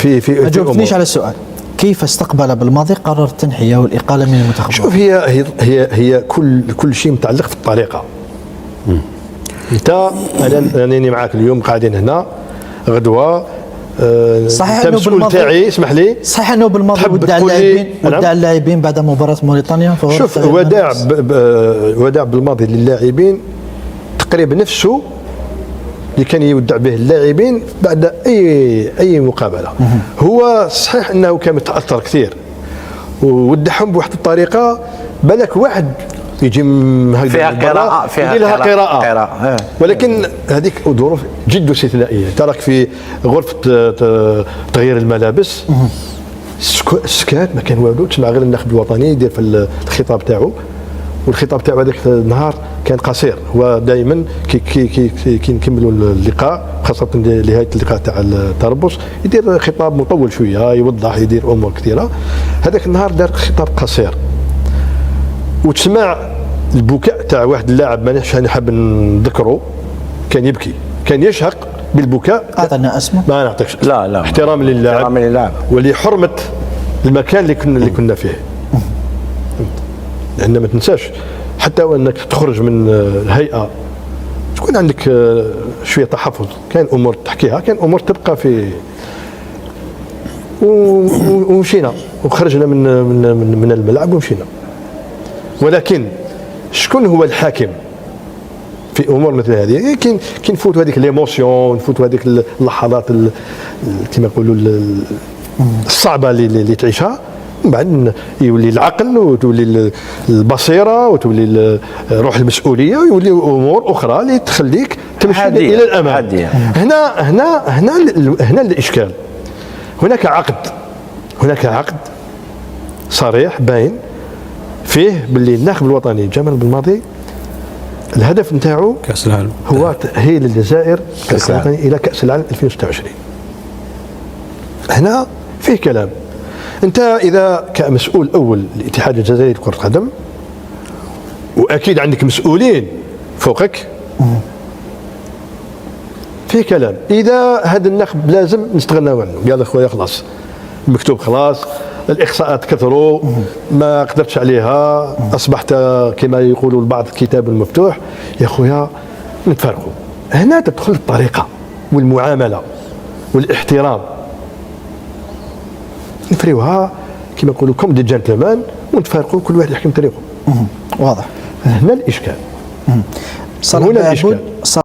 ما جاوبتنيش على السؤال. كيف استقبل بالماضي قرار التنحيه والاقاله من المنتخب؟ شوف، هي كل شيء متعلق في الطريقه. انت انا معاك اليوم قاعدين هنا، غدوه صحيح انت مسؤول تاعي، اسمح لي. صحيح انه بالماضي ودع اللاعبين بعد مباراه موريتانيا. شوف، وداع بالماضي للاعبين تقريبا نفسه اللي كان يودع به اللاعبين بعد اي مقابله. هو صحيح انه كان متاثر كثير وودعهم بواحد الطريقه، بالك واحد يجي فيها قراءة، يدير لها قراءة. ولكن هذيك ظروف جد استثنائيه. تراك في غرفه تغيير الملابس سكات، ما كان والو، تسمع غير الناخب الوطني يدير في الخطاب تاعو، والخطاب تاعو هذاك النهار كان قصير. هو دائما كي نكملوا اللقاء، خاصه نهايه اللقاء تاع التربص، يدير خطاب مطول شويه، يوضح، يدير امور كثيره. هذاك النهار دار خطاب قصير، وتسمع البكاء تاع واحد اللاعب مانيش حاب نذكره، كان يبكي، كان يشهق بالبكاء. اعطينا اسمه؟ ما نعطيكش. لا احتراما للاعب ولحرمه المكان اللي كنا فيه. لان ما تنساش حتى وانك تخرج من الهيئه تكون عندك شويه تحفظ. كان امور تحكيها، كان امور تبقى في. ومشينا وخرجنا من الملعب ومشينا. ولكن شكون هو الحاكم في امور مثل هذه؟ كي نفوتوا هذيك ليموسيون، نفوتوا هذيك اللحظات كما يقولوا الصعبه اللي تعيشها، من بعد يولي العقل وتولي البصيره وتولي روح المسؤوليه، ويولي امور اخرى اللي تخليك تمشي الى الامام. هنا الاشكال. هناك عقد صريح باين فيه باللي الناخب الوطني جمال بالماضي الهدف نتاعو كاس العالم هو تاهيل الجزائر الوطني الى كاس العالم 2026. هنا فيه كلام. انت اذا كمسؤول اول الاتحاد الجزائري لكره القدم، واكيد عندك مسؤولين فوقك، فيه كلام. اذا هذا النخب لازم نستغناو عنه، قال اخويا خلاص المكتوب خلاص، الاقصاءات كثروا، ما قدرتش عليها، اصبحت كما يقولوا البعض كتاب المفتوح، يا خويا نتفرقوا. هنا تدخل الطريقه والمعامله والاحترام، نفريوها كما يقولوا كوم دي جنتلمان، ونتفارقوا كل واحد يحكم طريقه. واضح. هنا الاشكال. هنا الاشكال.